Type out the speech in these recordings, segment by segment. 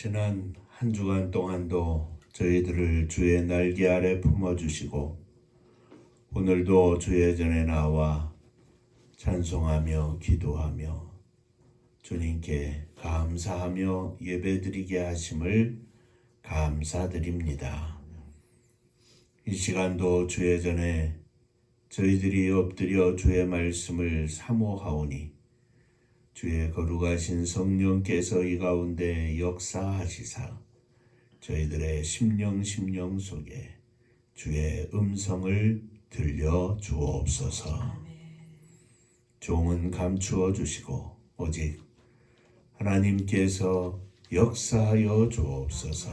지난 한 주간 동안도 저희들을 주의 날개 아래 품어주시고 오늘도 주의 전에 나와 찬송하며 기도하며 주님께 감사하며 예배드리게 하심을 감사드립니다. 이 시간도 주의 전에 저희들이 엎드려 주의 말씀을 사모하오니 주의 거룩하신 성령께서 이 가운데 역사하시사 저희들의 심령 속에 주의 음성을 들려 주옵소서. 종은 감추어 주시고 오직 하나님께서 역사하여 주옵소서.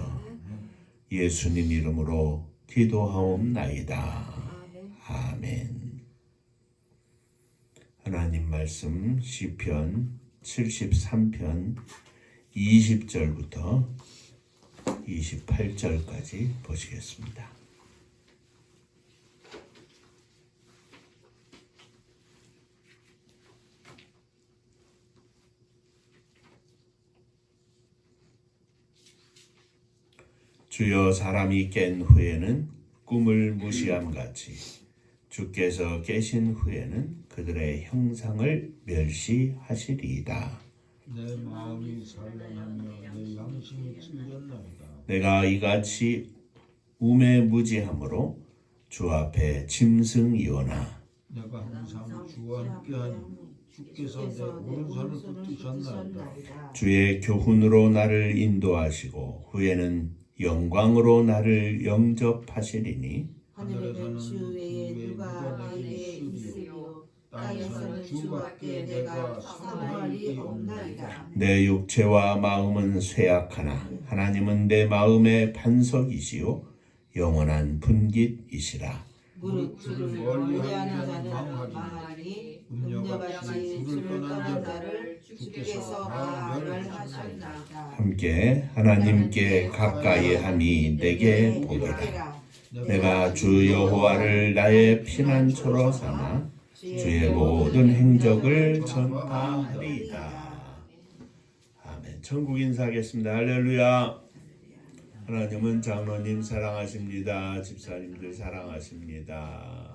예수님 이름으로 기도하옵나이다. 아멘. 하나님 말씀 시편 73편 20절부터 28절까지 보시겠습니다. 주여, 사람이 깬 후에는 꿈을 무시함같이 주께서 깨신 후에는 그들의 형상을 멸시하시리이다. 내 마음이 산란하며 내 양심이 찔렸나이다. 내가 이같이 우매무지함으로 주 앞에 짐승이오나 내가 항상 주와 함께하니 주께서 내 오른손을 붙드셨나이다. 주의 교훈으로 나를 인도하시고 후에는 영광으로 나를 영접하시리니 하늘에는 주 외에 누가 내게 있으리요 땅에서는 주밖에 내가 사모할 리 없나이다. 내 육체와 마음은 쇠약하나 하나님은 내 마음의 반석이시요 영원한 분깃이시라. 무릇 주를 멀리하는 자는 망하니 음녀같이 주를 떠난 자를 주께서 다 멸하셨나이다. 함께 하나님께 가까이 함이 내게 복이라. 내가 주 여호와를 나의 피난처로 삼아 주의 모든 행적을 전파하리이다. 아멘. 천국 인사하겠습니다. 할렐루야. 하나님은 장로님 사랑하십니다. 집사님들 사랑하십니다.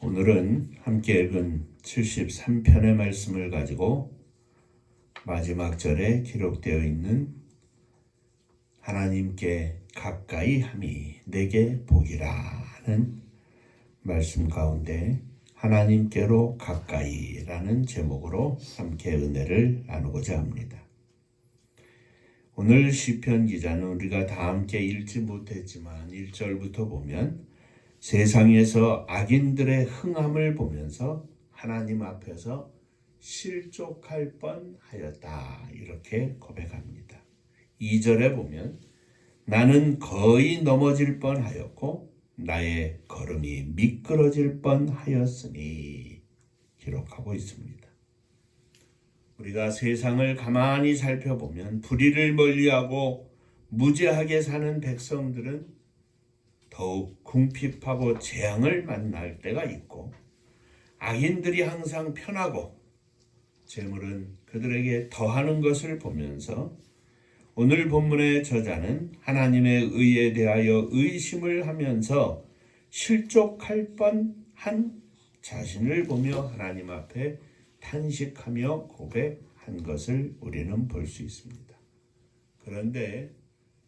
오늘은 함께 읽은 73편의 말씀을 가지고 마지막 절에 기록되어 있는 하나님께 가까이 함이 내게 복이라는 말씀 가운데 하나님께로 가까이라는 제목으로 함께 은혜를 나누고자 합니다. 오늘 시편 기자는 우리가 다 함께 읽지 못했지만 1절부터 보면 세상에서 악인들의 흥함을 보면서 하나님 앞에서 실족할 뻔하였다 이렇게 고백합니다. 2절에 보면 나는 거의 넘어질 뻔하였고 나의 걸음이 미끄러질 뻔하였으니 기록하고 있습니다. 우리가 세상을 가만히 살펴보면 불의를 멀리하고 무죄하게 사는 백성들은 더욱 궁핍하고 재앙을 만날 때가 있고 악인들이 항상 편하고 재물은 그들에게 더하는 것을 보면서 오늘 본문의 저자는 하나님의 의에 대하여 의심을 하면서 실족할 뻔한 자신을 보며 하나님 앞에 탄식하며 고백한 것을 우리는 볼 수 있습니다. 그런데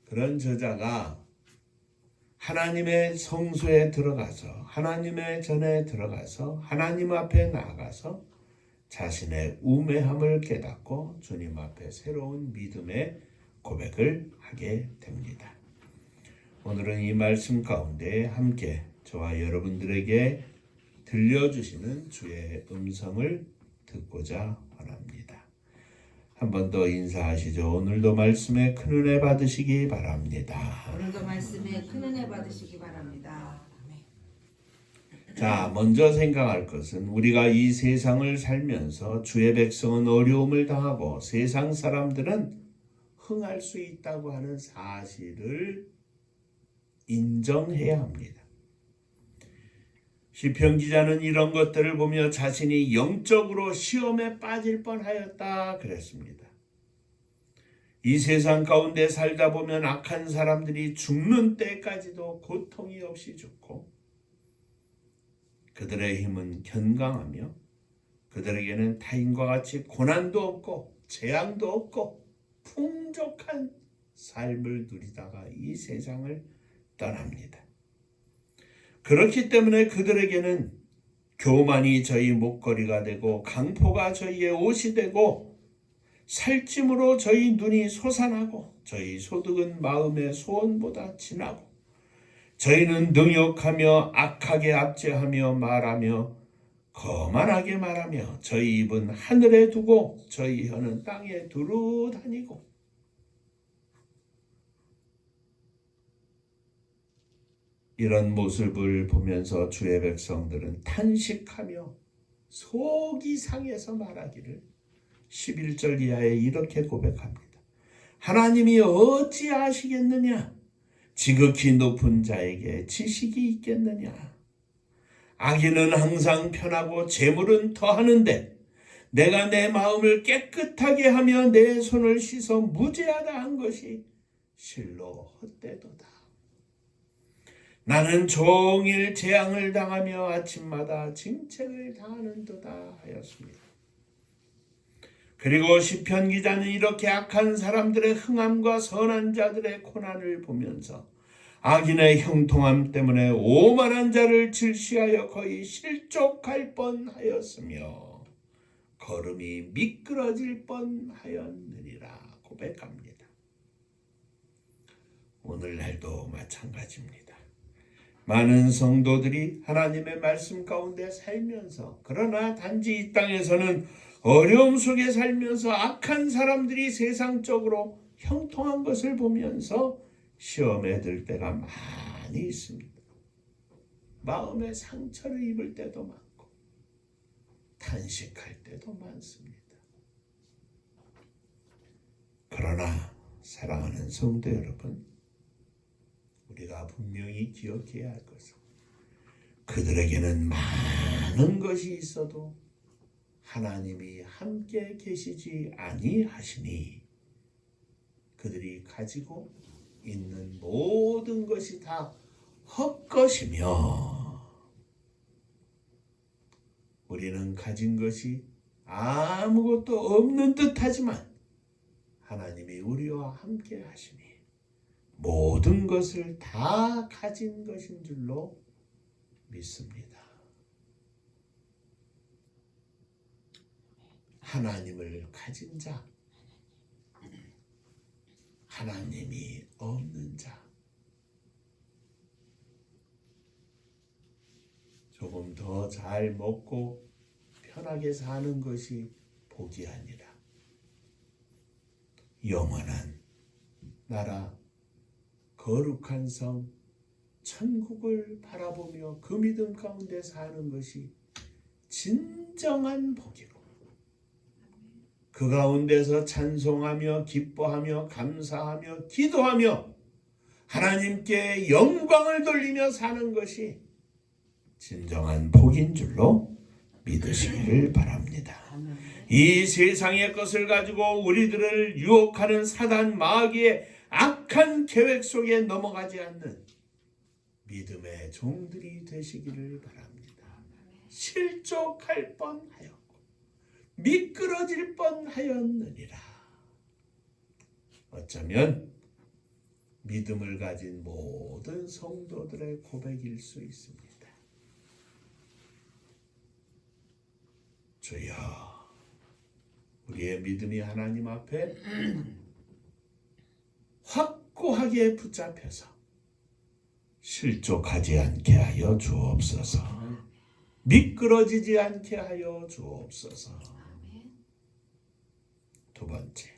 그런 저자가 하나님의 성소에 들어가서 하나님의 전에 들어가서 하나님 앞에 나아가서 자신의 우매함을 깨닫고 주님 앞에 새로운 믿음의 고백을 하게 됩니다. 오늘은 이 말씀 가운데 함께 저와 여러분들에게 들려주시는 주의 음성을 듣고자 원합니다. 한 번 더 인사하시죠. 오늘도 말씀에 큰 은혜 받으시기 바랍니다. 오늘도 말씀에 큰 은혜 받으시기 바랍니다. 자, 먼저 생각할 것은 우리가 이 세상을 살면서 주의 백성은 어려움을 당하고 세상 사람들은 흥할 수 있다고 하는 사실을 인정해야 합니다. 시편 기자는 이런 것들을 보며 자신이 영적으로 시험에 빠질 뻔하였다 그랬습니다. 이 세상 가운데 살다 보면 악한 사람들이 죽는 때까지도 고통이 없이 죽고 그들의 힘은 견강하며 그들에게는 타인과 같이 고난도 없고 재앙도 없고 풍족한 삶을 누리다가 이 세상을 떠납니다. 그렇기 때문에 그들에게는 교만이 저희 목걸이가 되고 강포가 저희의 옷이 되고 살찜으로 저희 눈이 솟아나고 저희 소득은 마음의 소원보다 진하고 저희는 능욕하며 악하게 압제하며 말하며 거만하게 말하며 저희 입은 하늘에 두고 저희 혀는 땅에 두루 다니고 이런 모습을 보면서 주의 백성들은 탄식하며 속이 상해서 말하기를 11절 이하에 이렇게 고백합니다. 하나님이 어찌 아시겠느냐? 지극히 높은 자에게 지식이 있겠느냐? 악인은 항상 편하고 재물은 더하는데 내가 내 마음을 깨끗하게 하며 내 손을 씻어 무죄하다 한 것이 실로 헛되도다. 나는 종일 재앙을 당하며 아침마다 징책을 당하는도다 하였습니다. 그리고 시편 기자는 이렇게 악한 사람들의 흥함과 선한 자들의 고난을 보면서 악인의 형통함 때문에 오만한 자를 질시하여 거의 실족할 뻔하였으며 걸음이 미끄러질 뻔하였느니라 고백합니다. 오늘날도 마찬가지입니다. 많은 성도들이 하나님의 말씀 가운데 살면서 그러나 단지 이 땅에서는 어려움 속에 살면서 악한 사람들이 세상적으로 형통한 것을 보면서 시험에 들 때가 많이 있습니다. 마음에 상처를 입을 때도 많고 탄식할 때도 많습니다. 그러나 사랑하는 성도 여러분, 우리가 분명히 기억해야 할 것은 그들에게는 많은 것이 있어도 하나님이 함께 계시지 아니하시니 그들이 가지고 있는 모든 것이 다 헛것이며 우리는 가진 것이 아무것도 없는 듯하지만 하나님이 우리와 함께 하시니 모든 것을 다 가진 것인 줄로 믿습니다. 하나님을 가진 자, 하나님이 없는 자, 조금 더 잘 먹고 편하게 사는 것이 복이 아니라 영원한 나라, 거룩한 성, 천국을 바라보며 그 믿음 가운데 사는 것이 진정한 복이고 그 가운데서 찬송하며 기뻐하며 감사하며 기도하며 하나님께 영광을 돌리며 사는 것이 진정한 복인 줄로 믿으시기를 바랍니다. 이 세상의 것을 가지고 우리들을 유혹하는 사단 마귀의 악한 계획 속에 넘어가지 않는 믿음의 종들이 되시기를 바랍니다. 실족할 뻔하였고 미끄러질 뻔하였느니라. 어쩌면 믿음을 가진 모든 성도들의 고백일 수 있습니다. 주여, 우리의 믿음이 하나님 앞에 확고하게 붙잡혀서 실족하지 않게 하여 주옵소서. 미끄러지지 않게 하여 주옵소서. 두 번째,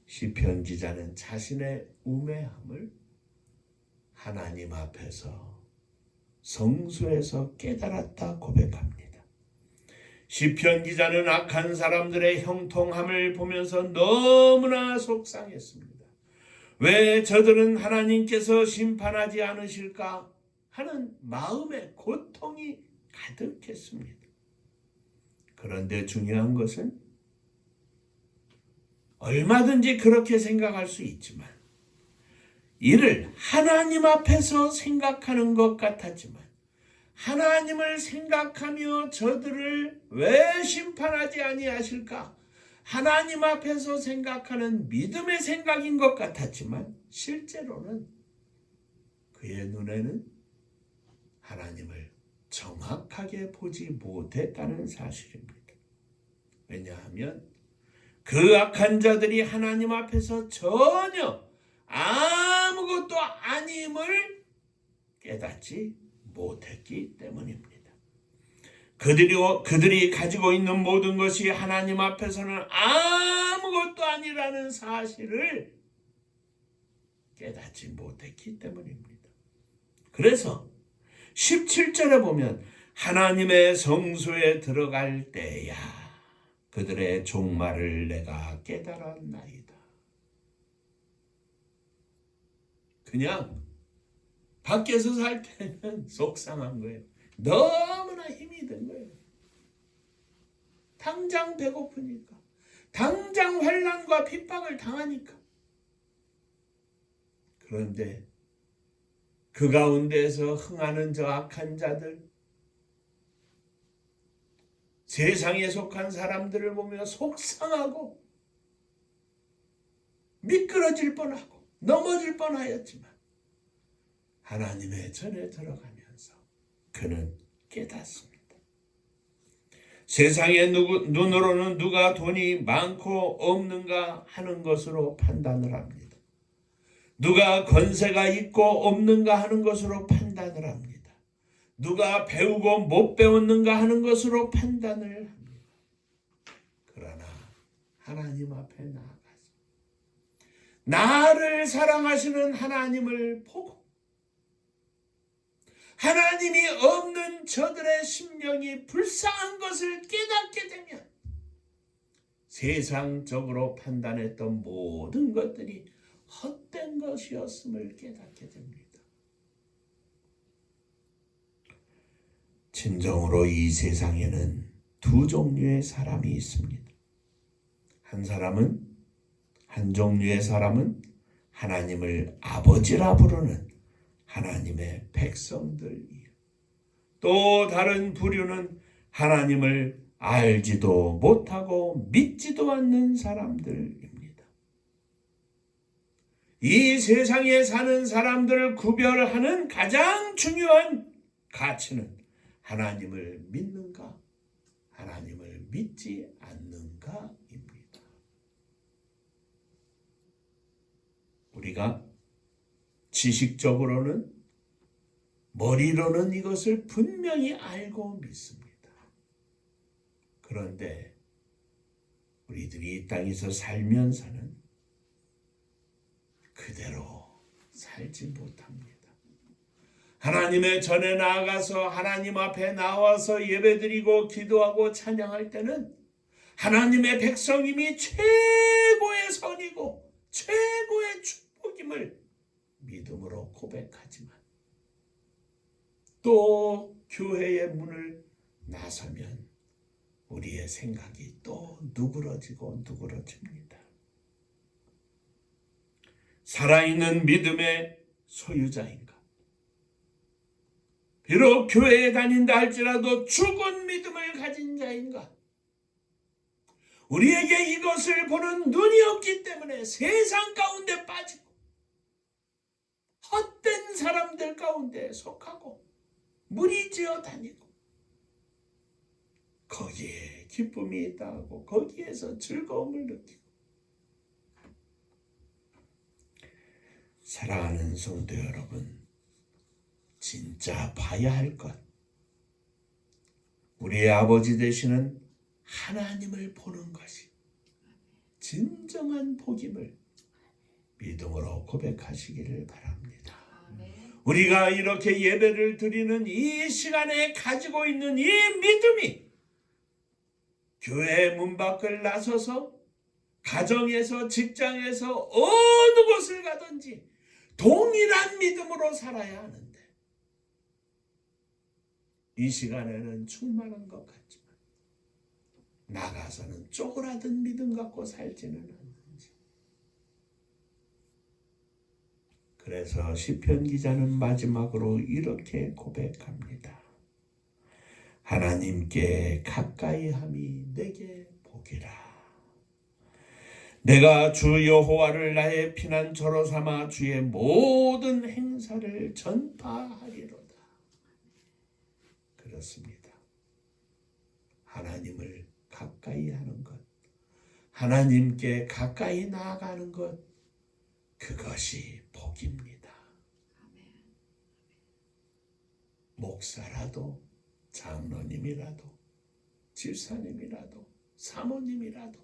시편 기자는 자신의 우매함을 하나님 앞에서 성소에서 깨달았다 고백합니다. 시편 기자는 악한 사람들의 형통함을 보면서 너무나 속상했습니다. 왜 저들은 하나님께서 심판하지 않으실까 하는 마음의 고통이 가득했습니다. 그런데 중요한 것은 얼마든지 그렇게 생각할 수 있지만 이를 하나님 앞에서 생각하는 것 같았지만 하나님을 생각하며 저들을 왜 심판하지 아니하실까? 하나님 앞에서 생각하는 믿음의 생각인 것 같았지만 실제로는 그의 눈에는 하나님을 정확하게 보지 못했다는 사실입니다. 왜냐하면 그 악한 자들이 하나님 앞에서 전혀 아무것도 아님을 깨닫지 못했기 때문입니다. 그들이 가지고 있는 모든 것이 하나님 앞에서는 아무것도 아니라는 사실을 깨닫지 못했기 때문입니다. 그래서 17절에 보면 하나님의 성소에 들어갈 때야 그들의 종말을 내가 깨달았나이다. 그냥 밖에서 살 때는 속상한 거예요. 너무나 힘이 든 거예요. 당장 배고프니까. 당장 환난과 핍박을 당하니까. 그런데 그 가운데서 흥하는 저 악한 자들, 세상에 속한 사람들을 보며 속상하고 미끄러질 뻔하고 넘어질 뻔하였지만 하나님의 전에 들어가면서 그는 깨닫습니다. 세상의 눈으로는 누가 돈이 많고 없는가 하는 것으로 판단을 합니다. 누가 권세가 있고 없는가 하는 것으로 판단을 합니다. 누가 배우고 못 배웠는가 하는 것으로 판단을 합니다. 그러나 하나님 앞에 나아가서 나를 사랑하시는 하나님을 보고 하나님이 없는 저들의 심령이 불쌍한 것을 깨닫게 되면 세상적으로 판단했던 모든 것들이 헛된 것이었음을 깨닫게 됩니다. 진정으로 이 세상에는 두 종류의 사람이 있습니다. 한 종류의 사람은 하나님을 아버지라 부르는 하나님의 백성들이요. 또 다른 부류는 하나님을 알지도 못하고 믿지도 않는 사람들입니다. 이 세상에 사는 사람들을 구별하는 가장 중요한 가치는 하나님을 믿는가, 하나님을 믿지 않는가입니다. 우리가 지식적으로는 머리로는 이것을 분명히 알고 믿습니다. 그런데 우리들이 이 땅에서 살면서는 그대로 살지 못합니다. 하나님의 전에 나아가서 하나님 앞에 나와서 예배드리고 기도하고 찬양할 때는 하나님의 백성임이 최고의 선이고 최고의 축복임을 믿음으로 고백하지만 또 교회의 문을 나서면 우리의 생각이 또 누그러집니다. 살아있는 믿음의 소유자인가? 비록 교회에 다닌다 할지라도 죽은 믿음을 가진 자인가? 우리에게 이것을 보는 눈이 없기 때문에 세상 가운데 빠지고 헛된 사람들 가운데 속하고 무리지어 다니고 거기에 기쁨이 있다고 거기에서 즐거움을 느끼고 사랑하는 성도 여러분, 진짜 봐야 할 것, 우리의 아버지 되시는 하나님을 보는 것이 진정한 복임을 믿음으로 고백하시기를 바랍니다. 우리가 이렇게 예배를 드리는 이 시간에 가지고 있는 이 믿음이 교회 문 밖을 나서서 가정에서 직장에서 어느 곳을 가든지 동일한 믿음으로 살아야 하는데 이 시간에는 충만한 것 같지만 나가서는 쪼그라든 믿음 갖고 살지는 않는지. 그래서 시편 기자는 마지막으로 이렇게 고백합니다. 하나님께 가까이함이 내게 복이라. 내가 주 여호와를 나의 피난처로 삼아 주의 모든 행사를 전파하리로다. 그렇습니다. 하나님을 가까이 하는 것, 하나님께 가까이 나아가는 것, 그것이 복입니다. 목사라도 장로님이라도 집사님이라도 사모님이라도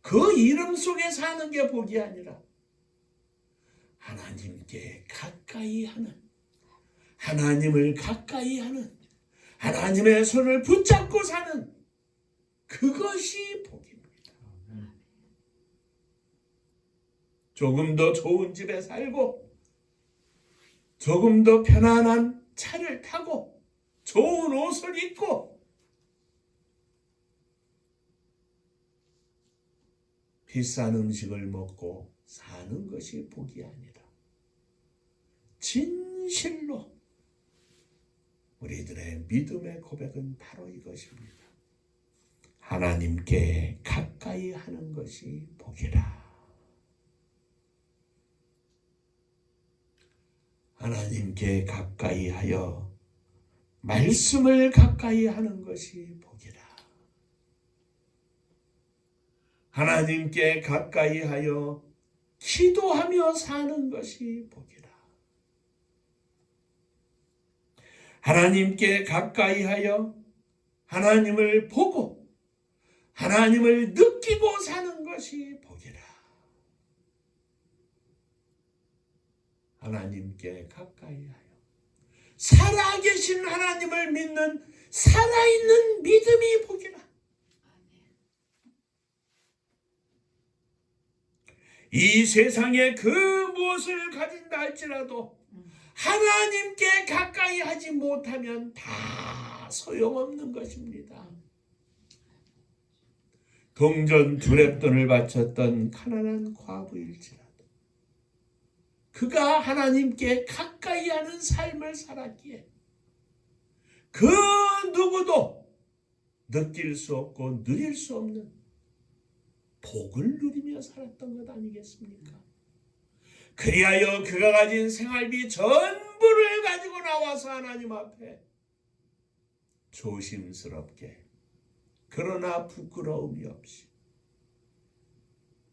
그 이름 속에 사는 게 복이 아니라 하나님께 가까이 하는, 하나님을 가까이 하는, 하나님의 손을 붙잡고 사는 그것이 복입니다. 조금 더 좋은 집에 살고 조금 더 편안한 차를 타고 좋은 옷을 입고 비싼 음식을 먹고 사는 것이 복이 아니라 진실로 우리들의 믿음의 고백은 바로 이것입니다. 하나님께 가까이 하는 것이 복이라. 하나님께 가까이 하여 말씀을 가까이 하는 것이 복이라. 하나님께 가까이 하여 기도하며 사는 것이 복이라. 하나님께 가까이 하여 하나님을 보고 하나님을 느끼고 사는 것이 복이라. 하나님께 가까이 하여 살아계신 하나님을 믿는 살아있는 믿음이 복이라. 이 세상에 그 무엇을 가진다 할지라도 하나님께 가까이 하지 못하면 다 소용없는 것입니다. 동전 두렙돈을 바쳤던 가난한 과부일지라도 그가 하나님께 가까이 하는 삶을 살았기에 그 누구도 느낄 수 없고 누릴 수 없는 복을 누리며 살았던 것 아니겠습니까? 그리하여 그가 가진 생활비 전부를 가지고 나와서 하나님 앞에 조심스럽게 그러나 부끄러움이 없이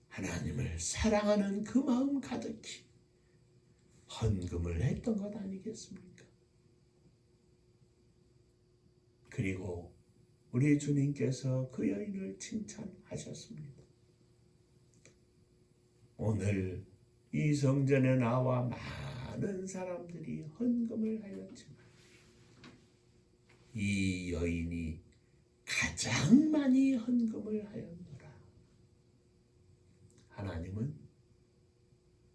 하나님을 사랑하는 그 마음 가득히 헌금을 했던 것 아니겠습니까? 그리고 우리 주님께서 그 여인을 칭찬하셨습니다. 오늘 이 성전에 나와 많은 사람들이 헌금을 하였지만 이 여인이 가장 많이 헌금을 하였노라. 하나님은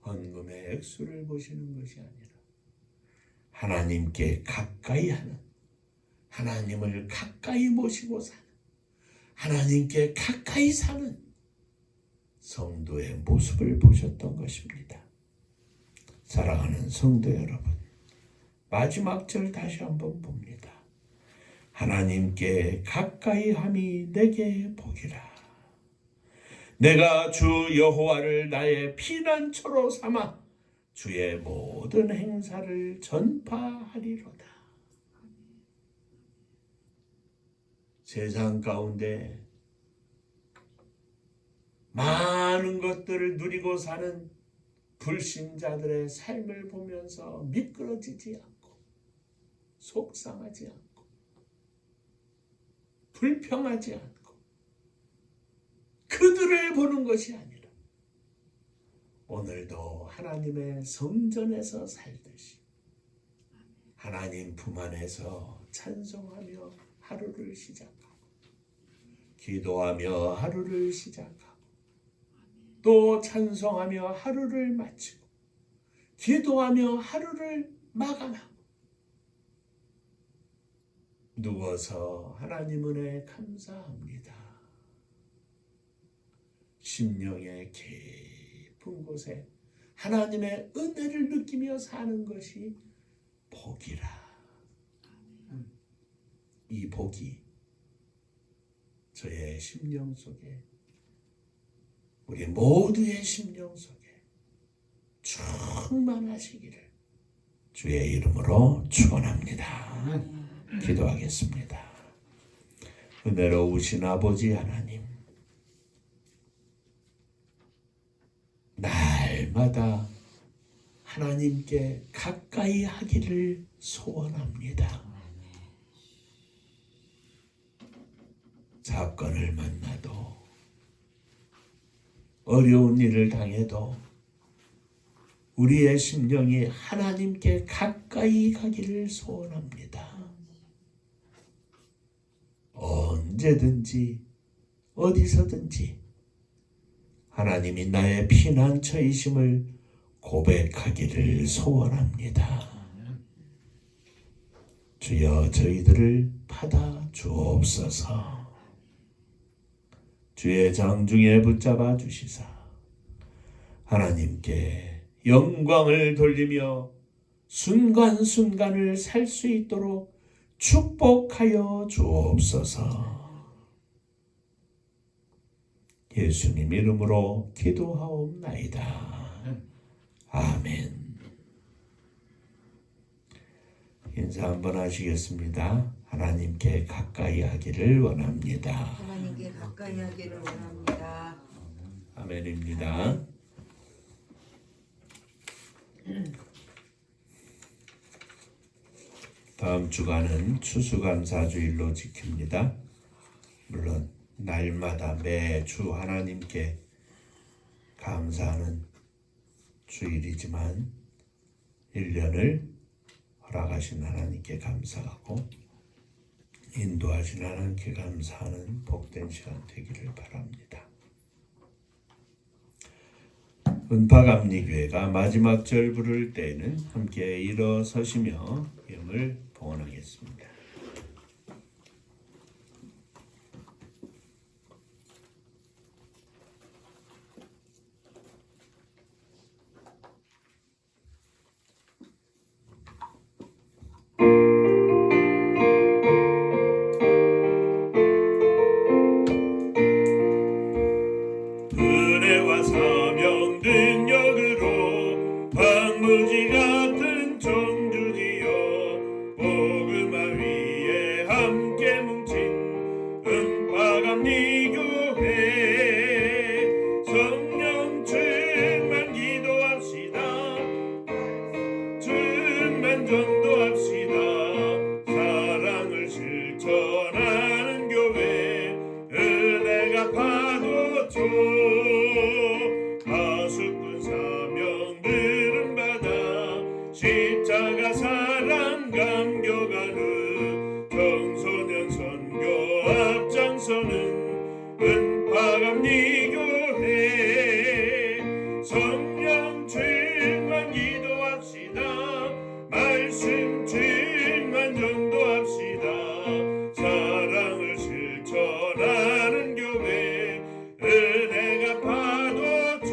헌금의 액수를 보시는 것이 아니라 하나님께 가까이 하는, 하나님을 가까이 모시고 사는, 하나님께 가까이 사는 성도의 모습을 보셨던 것입니다. 사랑하는 성도 여러분, 마지막 절 다시 한번 봅니다. 하나님께 가까이 함이 내게 복이라. 내가 주 여호와를 나의 피난처로 삼아 주의 모든 행사를 전파하리로다. 세상 가운데 많은 것들을 누리고 사는 불신자들의 삶을 보면서 미끄러지지 않고 속상하지 않고 불평하지 않고 그들을 보는 것이 아니라 오늘도 하나님의 성전에서 살듯이 하나님 품 안에서 찬송하며 하루를 시작하고 기도하며 하루를 시작하고 또 찬송하며 하루를 마치고 기도하며 하루를 마감하고 누워서 하나님 은혜에 감사합니다. 심령의 깊은 곳에 하나님의 은혜를 느끼며 사는 것이 복이라. 이 복이 저의 심령 속에 우리 모두의 심령 속에 충만하시기를 주의 이름으로 축원합니다. 기도하겠습니다. 은혜로우신 아버지 하나님, 날마다 하나님께 가까이 하기를 소원합니다. 사건을 만나도 어려운 일을 당해도 우리의 심령이 하나님께 가까이 가기를 소원합니다. 언제든지 어디서든지 하나님이 나의 피난처이심을 고백하기를 소원합니다. 주여 저희들을 받아 주옵소서. 주의 장중에 붙잡아 주시사 하나님께 영광을 돌리며 순간순간을 살 수 있도록 축복하여 주옵소서. 예수님 이름으로 기도하옵나이다. 아멘. 인사 한번 하시겠습니다. 하나님께 가까이 하기를 원합니다. 하나님께 가까이 하기를 원합니다. 아멘입니다. 다음 주간은 추수감사주일로 지킵니다. 물론 날마다 매주 하나님께 감사하는 주일이지만 1년을 허락하신 하나님께 감사하고 인도하신 하나님께 감사하는 복된 시간 되기를 바랍니다. 은파감리교회가 마지막 절 부를 때에는 함께 일어서시며 힘을 봉헌하겠습니다. 은혜와 사명 능력으로 황무지 같은 종주지여 복음화 위에 함께 뭉친 은파감리교회 성령 충만 기도합시다. 충만 전도합시다. 사랑을 실천하는 교회 은혜가 파도쳐 하수꾼 사명들은 받아 십자가 사랑 감격하는 청소년 선교 앞장서는 은파감리교회 성령 충만 기도합시다. 말씀 충만 전도합시다. 사랑을 실천하는 교회 은혜가 파도쳐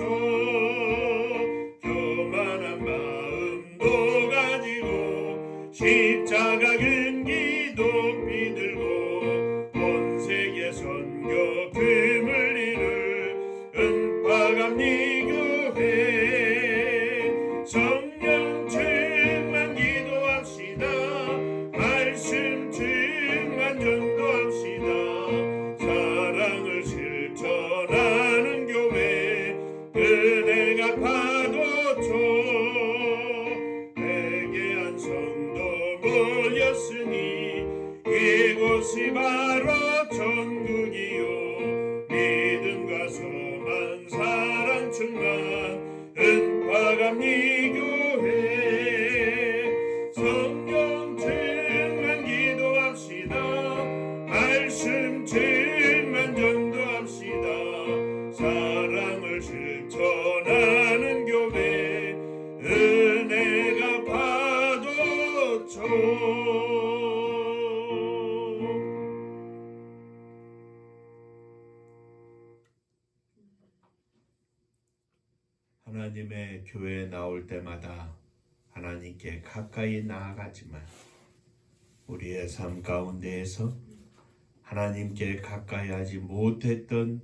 교만한 마음도 가지고 십자가 근기 높이 들고 온 세계 선교 금을 이룰 은파감리교회 성령 충만 기도합시다. 말씀 충만 전도합시다. 사랑을 실천하는 교회 은혜가 파도쳐 회개한 성도 모였으니 이곳이 바로 천국이요 믿음과 소망 사랑 충만 은파감리교회 성령 충만 기도합시다. 말씀 충만 주옵소서. 하나님의 교회에 나올 때마다 하나님께 가까이 나아가지만 우리의 삶 가운데에서 하나님께 가까이 하지 못했던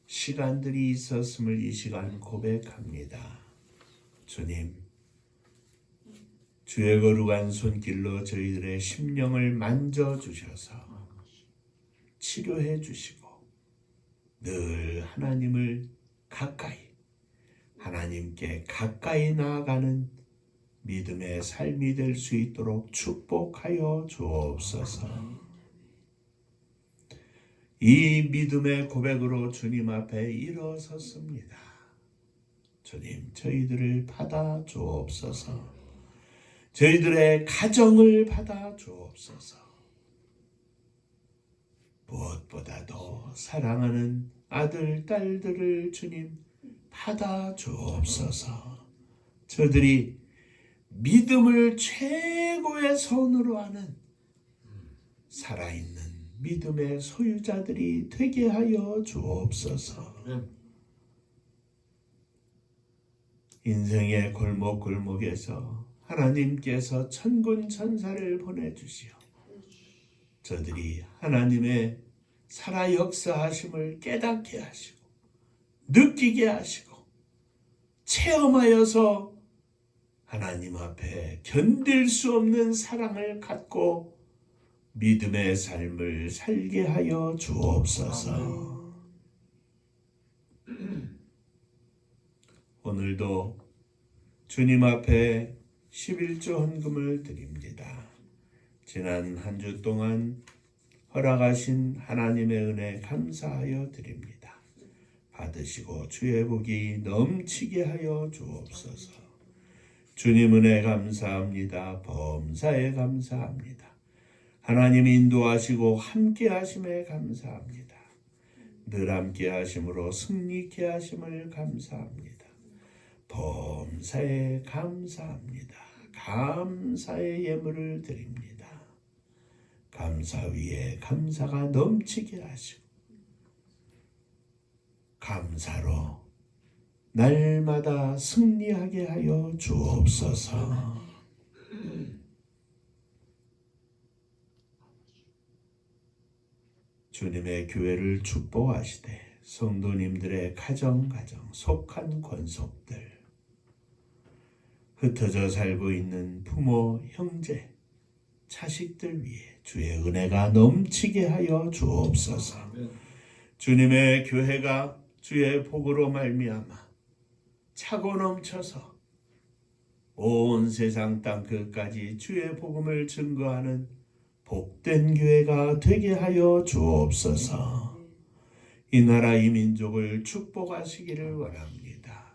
시간들이 있었음을 이 시간 고백합니다. 주님, 주의 거룩한 손길로 저희들의 심령을 만져주셔서 치료해 주시고 늘 하나님을 가까이, 하나님께 가까이 나아가는 믿음의 삶이 될 수 있도록 축복하여 주옵소서. 이 믿음의 고백으로 주님 앞에 일어섰습니다. 주님, 저희들을 받아 주옵소서. 저희들의 가정을 받아 주옵소서. 무엇보다도 사랑하는 아들, 딸들을 주님 받아 주옵소서. 저들이 믿음을 최고의 선으로 하는 살아있는 믿음의 소유자들이 되게 하여 주옵소서. 인생의 골목골목에서 하나님께서 천군 천사를 보내주시어 저들이 하나님의 살아 역사하심을 깨닫게 하시고 느끼게 하시고 체험하여서 하나님 앞에 견딜 수 없는 사랑을 갖고 믿음의 삶을 살게 하여 주옵소서. 오늘도 주님 앞에 11조 헌금을 드립니다. 지난 한 주 동안 허락하신 하나님의 은혜 감사하여 드립니다. 받으시고 주의 복이 넘치게 하여 주옵소서. 주님 은혜 감사합니다. 범사에 감사합니다. 하나님 인도하시고 함께 하심에 감사합니다. 늘 함께 하심으로 승리케 하심을 감사합니다. 범사에 감사합니다. 감사의 예물을 드립니다. 감사 위에 감사가 넘치게 하시고 감사로 날마다 승리하게 하여 주옵소서. 주님의 교회를 축복하시되 성도님들의 가정 속한 권속들, 흩어져 살고 있는 부모, 형제, 자식들 위해 주의 은혜가 넘치게 하여 주옵소서. 주님의 교회가 주의 복으로 말미암아 차고 넘쳐서 온 세상 땅 끝까지 주의 복음을 증거하는 복된 교회가 되게 하여 주옵소서. 이 나라 이 민족을 축복하시기를 원합니다.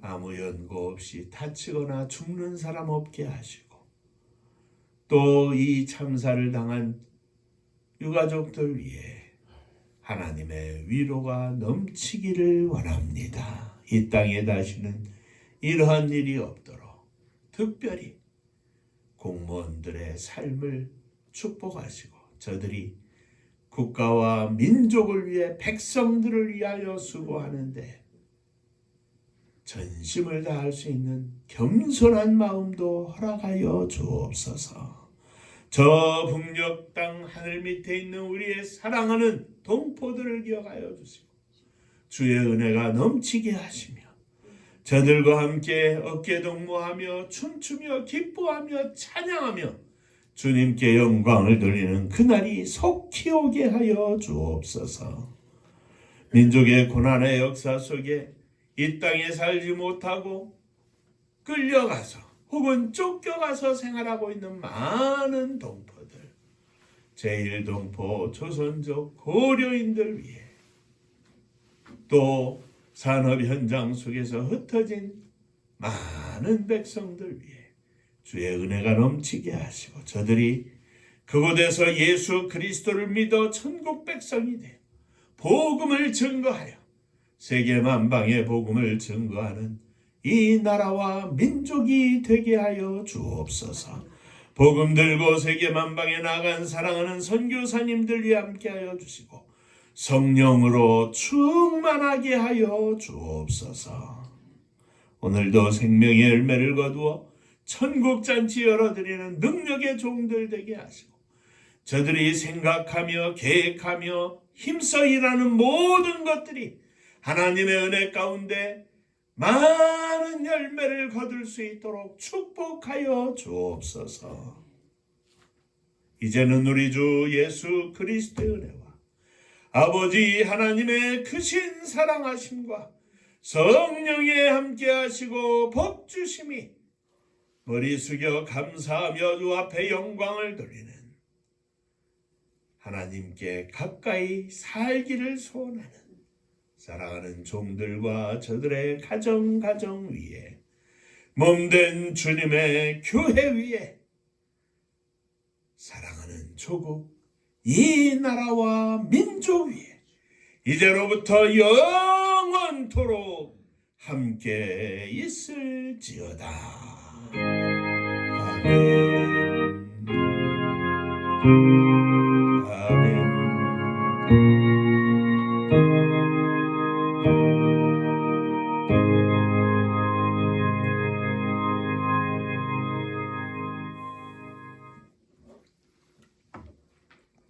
아무 연고 없이 다치거나 죽는 사람 없게 하시고 또 이 참사를 당한 유가족들 위해 하나님의 위로가 넘치기를 원합니다. 이 땅에 다시는 이러한 일이 없도록 특별히 공무원들의 삶을 축복하시고 저들이 국가와 민족을 위해 백성들을 위하여 수고하는데 전심을 다할 수 있는 겸손한 마음도 허락하여 주옵소서. 저 북녘 땅 하늘 밑에 있는 우리의 사랑하는 동포들을 기억하여 주시고 주의 은혜가 넘치게 하시며 저들과 함께 어깨동무하며 춤추며 기뻐하며 찬양하며 주님께 영광을 돌리는 그날이 속히 오게 하여 주옵소서. 민족의 고난의 역사 속에 이 땅에 살지 못하고 끌려가서 혹은 쫓겨가서 생활하고 있는 많은 동포들, 제1동포 조선족 고려인들 위해 또 산업 현장 속에서 흩어진 많은 백성들 위해 주의 은혜가 넘치게 하시고 저들이 그곳에서 예수 그리스도를 믿어 천국 백성이 되어 복음을 증거하여 세계 만방의 복음을 증거하는 이 나라와 민족이 되게 하여 주옵소서. 복음 들고 세계 만방에 나간 사랑하는 선교사님들 위해 함께하여 주시고 성령으로 충만하게 하여 주옵소서. 오늘도 생명의 열매를 거두어 천국잔치 열어드리는 능력의 종들 되게 하시고 저들이 생각하며 계획하며 힘써 일하는 모든 것들이 하나님의 은혜 가운데 많은 열매를 거둘 수 있도록 축복하여 주옵소서. 이제는 우리 주 예수 그리스도의 은혜와 아버지 하나님의 크신 사랑하심과 성령의 함께하시고 복주심이 머리 숙여 감사하며 주 앞에 영광을 돌리는 하나님께 가까이 살기를 소원하는 사랑하는 종들과 저들의 가정 위에 몸된 주님의 교회 위에 사랑하는 조국 이 나라와 민족 위에 이제로부터 영원토록 함께 있을지어다. 아멘.